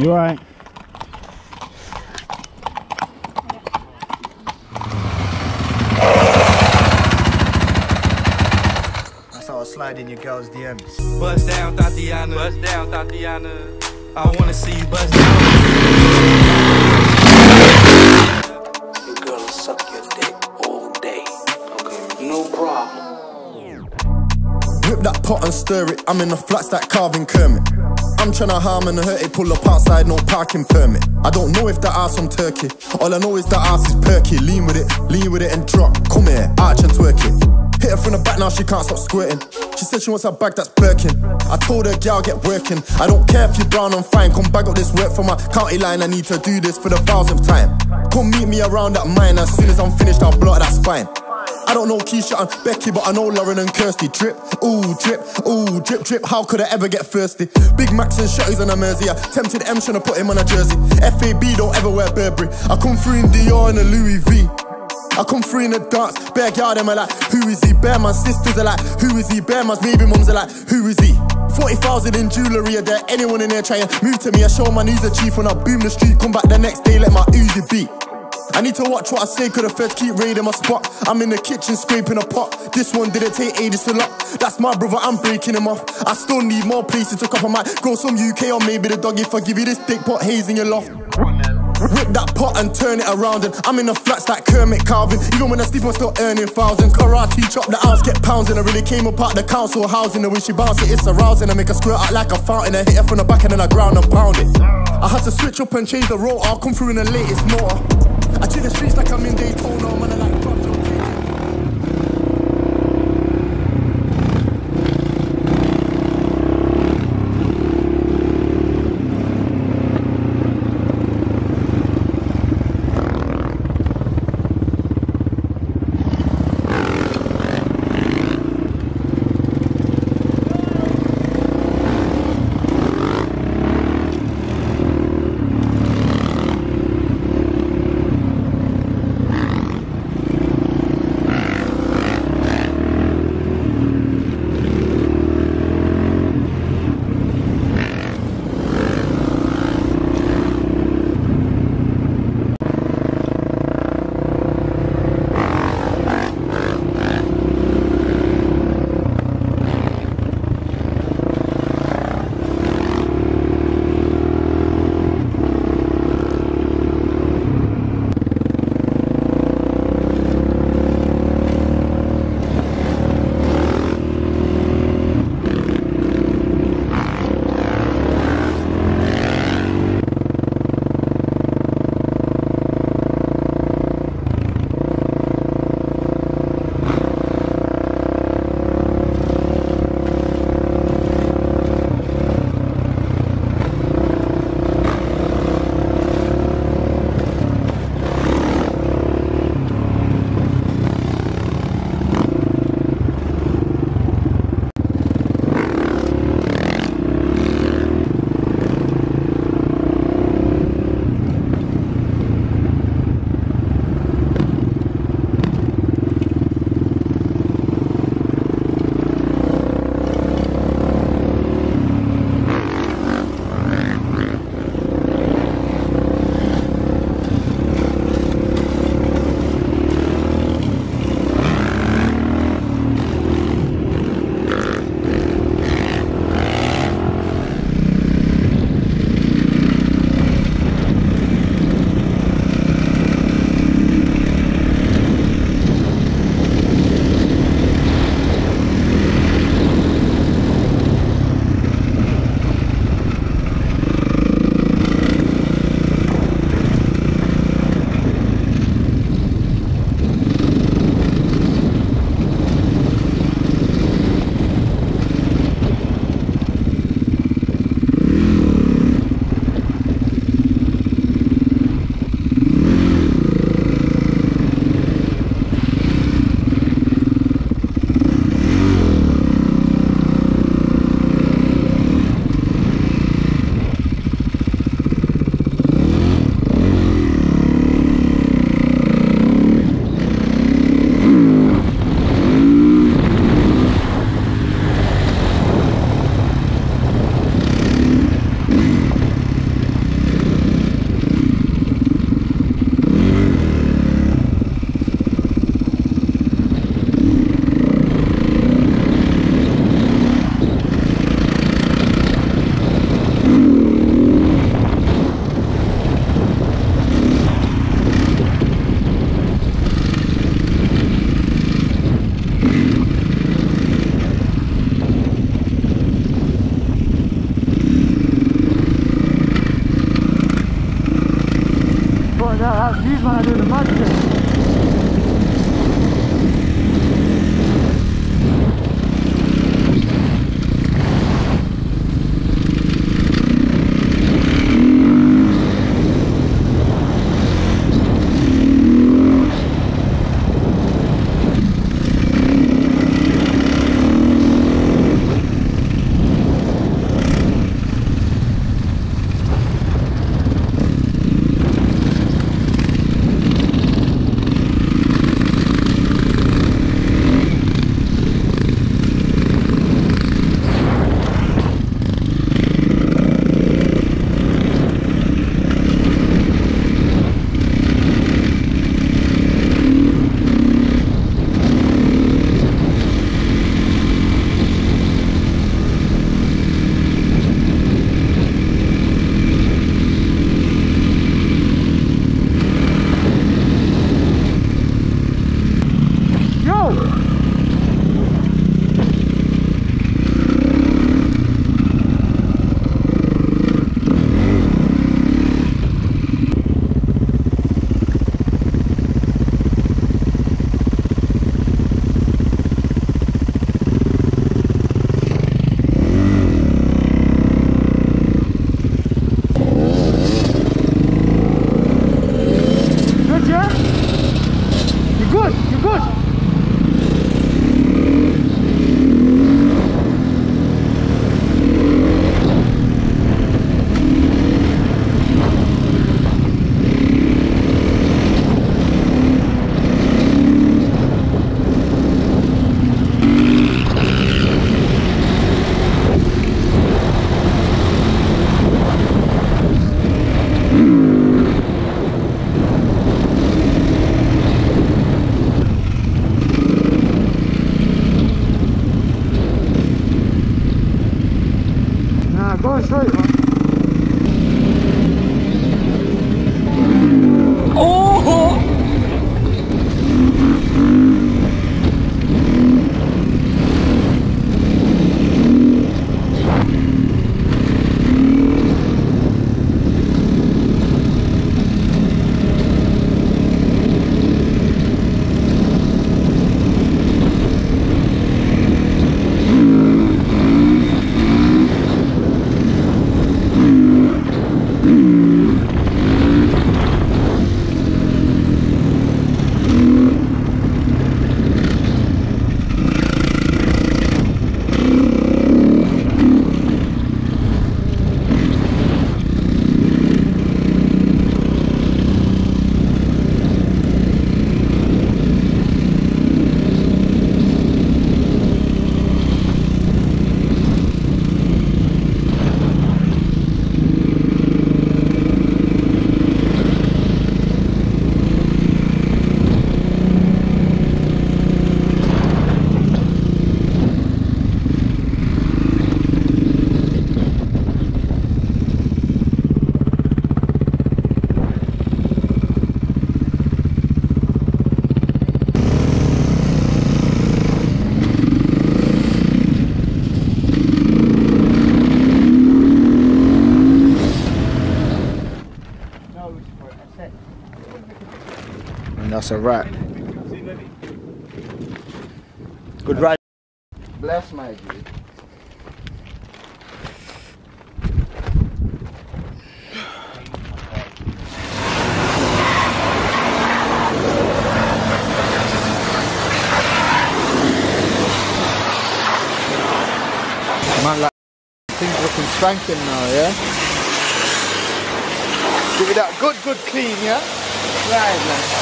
You alright? That's how I slide in your girl's DMs. Bust down, Tatiana. Bust down, Tatiana. I wanna see you bust down. Your girl will suck your dick all day. Okay, no problem. Whip that pot and stir it. I'm in the flats that carving Kermit. I'm tryna harm and hurt it, pull up outside, no parking permit. I don't know if that ass from Turkey. All I know is that ass is perky. Lean with it and drop. Come here, arch and twerk it. Hit her from the back, now she can't stop squirting. She said she wants a bag that's Birkin. I told her, girl, get working. I don't care if you're brown, I'm fine. Come bag up this work for my county line. I need to do this for the 1000th time. Come meet me around that mine. As soon as I'm finished, I'll blow that spine. I don't know Keisha and Becky, but I know Lauren and Kirsty. Drip, ooh, drip, drip. How could I ever get thirsty? Big Macs and shotties on a Mersey. I tempted M, trying to put him on a jersey. FAB, don't ever wear Burberry. I come through in Dior and a Louis V. I come through in the dance, bare girl, them are like, who is he? Bare man's sisters are like, who is he? Bare man's baby mums are like, who is he? 40,000 in jewellery, are there anyone in there trying to move to me? I show my news a chief when I boom the street, come back the next day, let my Uzi beat. I need to watch what I say, cause the feds keep raiding my spot. I'm in the kitchen scraping a pot. This one didn't take ages to lock. That's my brother, I'm breaking him off. I still need more places to cup. I might grow some UK or maybe the dog if I give you this big pot haze in your loft. Whip that pot and turn it around, and I'm in the flats like Kermit carving. Even when I sleep, I'm still earning thousands. Karate chop the ounce, get pounds, and I really came apart the council housing. The way she bounce it, it's arousing. I make her squirt out like a fountain. I hit her from the back and then I ground and pound it. I had to switch up and change the rotor. I'll come through in the latest motor. I treat the streets like I'm in Daytona, man. I like Oh, these man are doing the mad thing. Go straight, man. Oh! And that's a wrap. Good ride. Bless my dude. Man, like things looking spanking now, yeah? Give it that good clean, yeah? Right, man.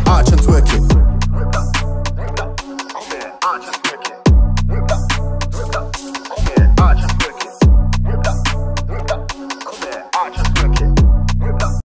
Arch and twerk it.